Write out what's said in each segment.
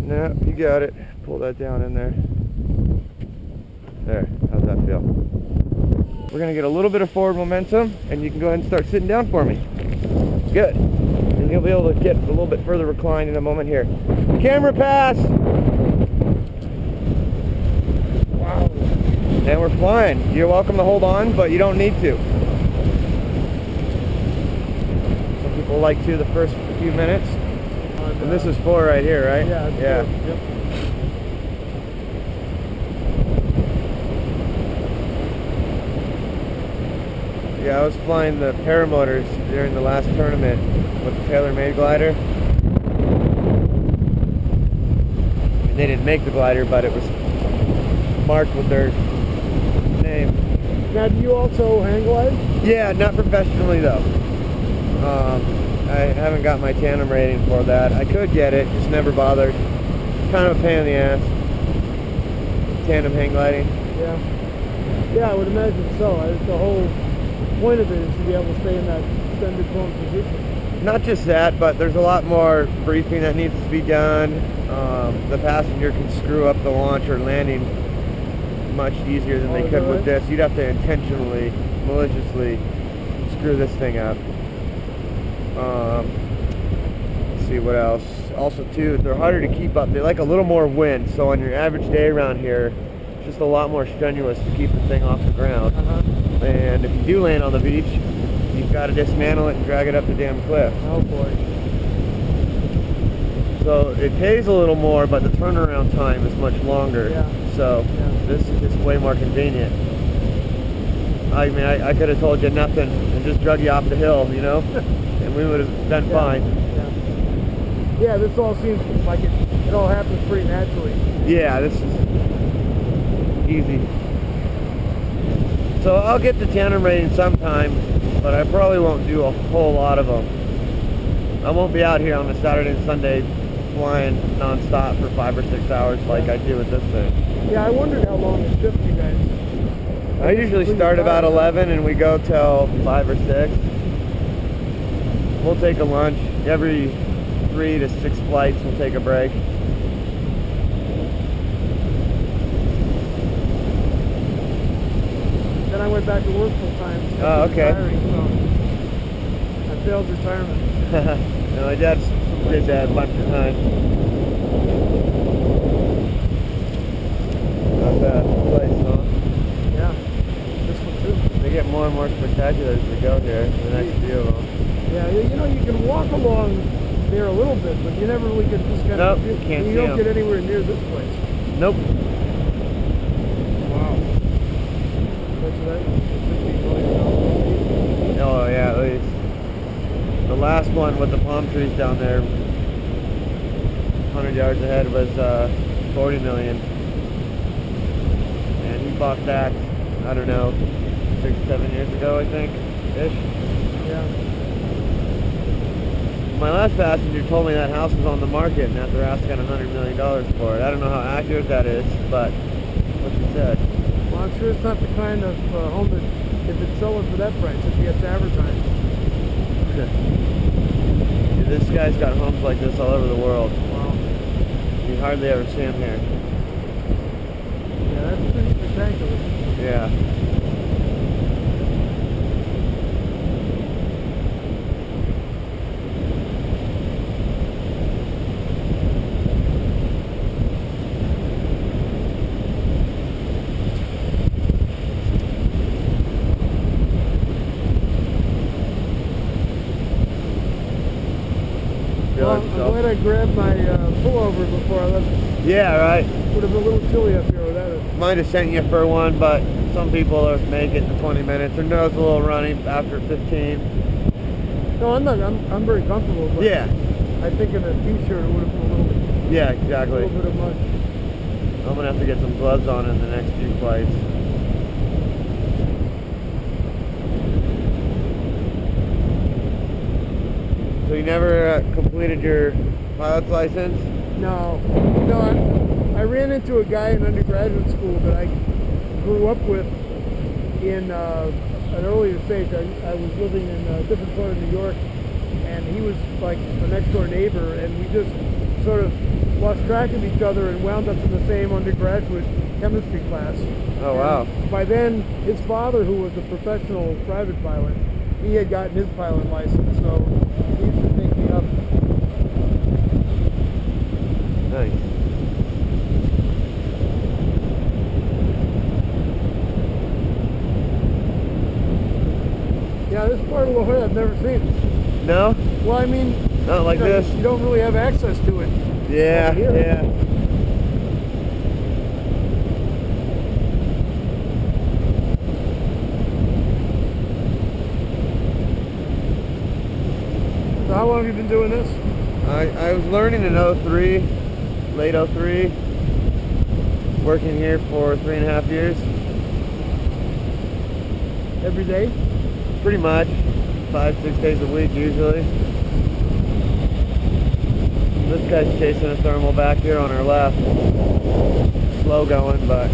No, you got it. Pull that down in there. There, how's that feel? We're gonna get a little bit of forward momentum, and you can go ahead and start sitting down for me. Good. And you'll be able to get a little bit further reclined in a moment here. Camera pass! Wow. And we're flying. You're welcome to hold on, but you don't need to. Some people like to the first few minutes. And this is 4 right here, right? Yeah. Yeah. Yep. Yeah, I was flying the paramotors during the last tournament with the tailor-made glider. They didn't make the glider, but it was marked with their name. Now, do you also hang glide? Yeah, not professionally though. I haven't got my tandem rating for that. I could get it, just never bothered. Kind of a pain in the ass. Tandem hang gliding. Yeah. Yeah, I would imagine so. The whole point of it is to be able to stay in that extended prone position. Not just that, but there's a lot more briefing that needs to be done. The passenger can screw up the launch or landing much easier than they could with this. You'd have to intentionally, maliciously screw this thing up. Let's see what else. Also too, they're harder to keep up. They like a little more wind, so on your average day around here, it's just a lot more strenuous to keep the thing off the ground. And if you do land on the beach, you've got to dismantle it and drag it up the damn cliff. Oh boy. So it pays a little more, but the turnaround time is much longer. Yeah. So this is just way more convenient. I mean, I could have told you nothing and just drug you off the hill, you know, and we would have done fine. Yeah, this all seems like it all happens pretty naturally. Yeah, this is easy. So I'll get the tandem rating sometime, but I probably won't do a whole lot of them. I won't be out here on a Saturday and Sunday flying non-stop for 5 or 6 hours like I do with this thing. Yeah, I wondered how long it took you guys. I usually start about 11 and we go till 5 or 6. We'll take a lunch. Every 3 to 6 flights we'll take a break. Then I went back to work full time. Oh, okay. So I failed retirement. No, my dad did that a bunch of times. Not bad place, huh? Yeah, this one too. They get more and more spectacular as we go here, the next few of them. Yeah, you know, you can walk along there a little bit, but you never really get this kind of... Nope, you can't see You don't them. get anywhere near this place. Nope. Wow. Oh yeah, at least. The last one with the palm trees down there, 100 yards ahead, was 40 million. And he bought that, I don't know, 6, 7 years ago, I think, ish. Yeah. My last passenger told me that house was on the market and that they're asking $100 million for it. I don't know how accurate that is, but what she said. Well, I'm sure it's not the kind of home that, if it's selling for that price, it gets advertised. This guy's got homes like this all over the world. Wow. You hardly ever see them here. Yeah, that's pretty spectacular. Yeah. Well, I'm glad I grabbed my pullover before I left. Yeah, right. Would have been a little chilly up here without it. Might have sent you for one, but some people make it in 20 minutes. Their nose a little runny after 15. No, I'm not. I'm very comfortable. But Yeah. I think in a t-shirt it would have been a little. Yeah, exactly. A little bit of much. I'm gonna have to get some gloves on in the next few flights. So you never completed your pilot's license? No. I ran into a guy in undergraduate school that I grew up with in an earlier stage. I was living in a different part of New York, and he was like a next door neighbor, and we just sort of lost track of each other and wound up in the same undergraduate chemistry class. Oh, wow. And by then, his father, who was a professional private pilot, he had gotten his pilot license, so he used to take me up. Nice. Yeah, this part of La Jolla I've never seen. No? Well, I mean, Not like this. You don't really have access to it. Yeah, over here. yeah. So how long have you been doing this? I was learning in 03, late 03, working here for 3.5 years. Every day? Pretty much, 5-6 days a week usually. This guy's chasing a thermal back here on our left. Slow going, but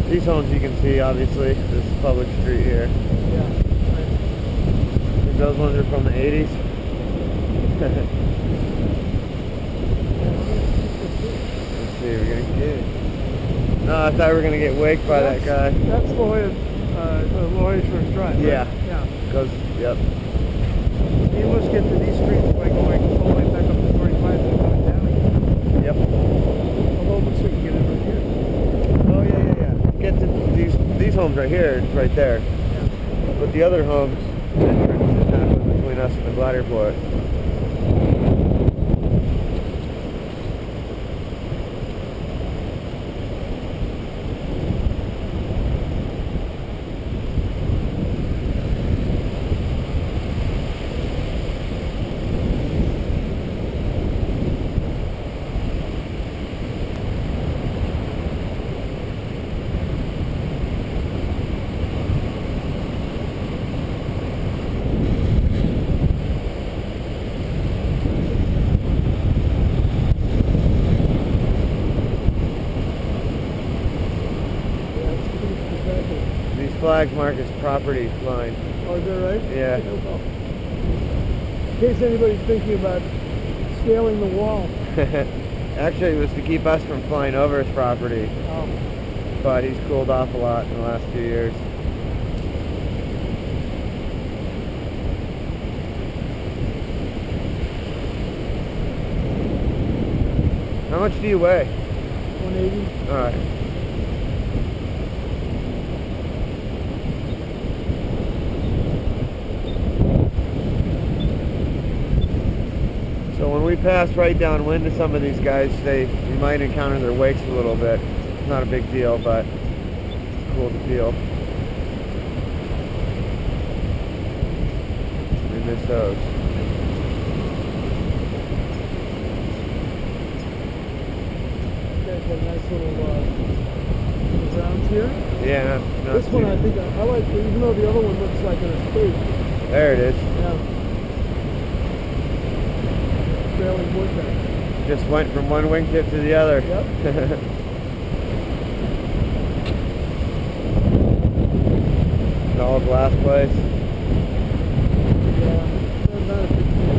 these homes you can see, obviously, this is public street here. Yeah. Right. I think those ones are from the 80s. Let's see, we're gonna get. No, I thought we were gonna get waked by that guy. That's La Jolla Shores Drive, right? Yeah. Yeah. Goes, yep. You must get to these streets by going all the way back up to Torrey Pines and going down again. Yep. Although it looks like you get it right here. Oh yeah. Get to these homes right here, it's right there. Yeah. But the other homes, the entrance is halfway between us and the Glideport. Flag mark is property line. Oh, is that right? Yeah. In case anybody's thinking about scaling the wall. Actually, it was to keep us from flying over his property. Oh. But he's cooled off a lot in the last few years. How much do you weigh? 180. All right. So when we pass right downwind to some of these guys, you might encounter their wakes a little bit. It's not a big deal, but it's cool to feel. We miss those. Got nice little grounds here. Yeah, not This one I think I like, even though the other one looks like an escape. There it is. Yeah. Trailing wood there. Just went from one wingtip to the other. Yep. An all glass place. Yeah. That's not a big deal.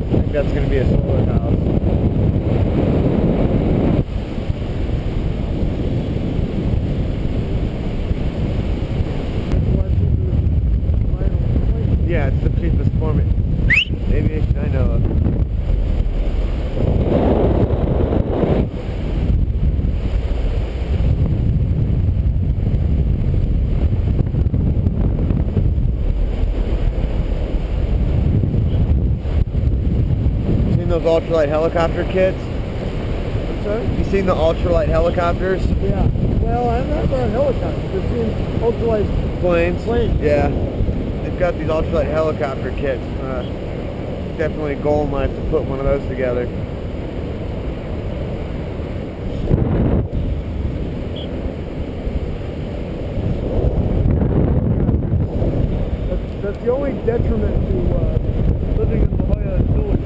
I think that's going to be a solar house. Yeah, it's the cheapest aviation I know of. Seen those ultralight helicopter kits? What's that? You seen the ultralight helicopters? Yeah. Well, I'm not on helicopters. I've seen ultralight Planes? Yeah. They've got these ultralight helicopter kits. Definitely a goal of mine to put one of those together. That's the only detriment to living in La Jolla is noise.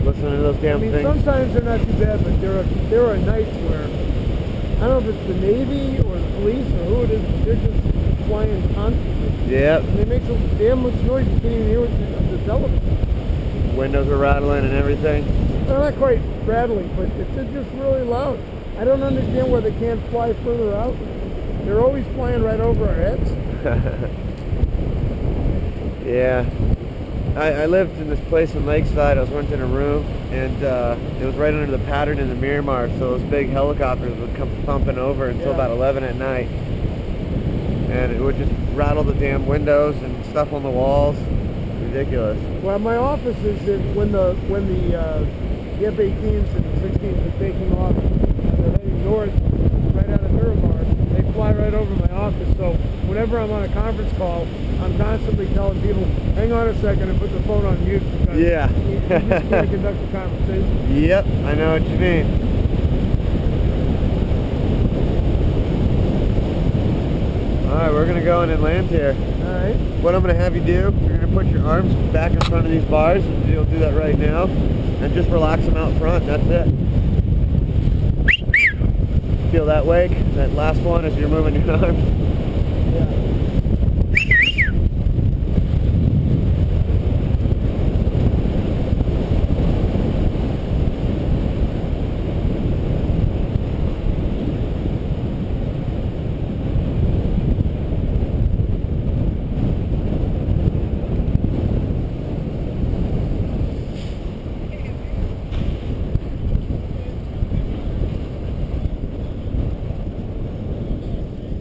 Listening to those damn I mean, things. sometimes they're not too bad, but there are nights where, I don't know if it's the Navy or the police or who it is, but they're just flying constantly. Yep. And they make so damn much noise you can't even hear what's the television. Windows are rattling and everything. They're not quite rattling, but it's just really loud. I don't understand why they can't fly further out. They're always flying right over our heads. Yeah. I lived in this place in Lakeside. I was renting a room, and it was right under the pattern in the Miramar, so those big helicopters would come thumping over until about 11 at night. And it would just rattle the damn windows and stuff on the walls. Ridiculous. Well, my office is when the F-18s and 16s are taking off, and they're heading north, right out of Miramar. They fly right over my office, so whenever I'm on a conference call, I'm constantly telling people, hang on a second and put the phone on mute, because you just can't conduct a conversation. Yep, I know what you mean. Alright, we're going to go in and land here. Alright. What I'm going to have you do, you're going to put your arms back in front of these bars, and you'll do that right now, and just relax them out front, that's it. Feel that wake, that last one as you're moving your arms. Yeah.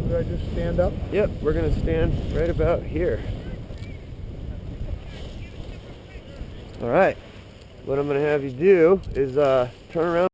Do I just stand up? Yep, we're going to stand right about here. Alright, what I'm going to have you do is turn around.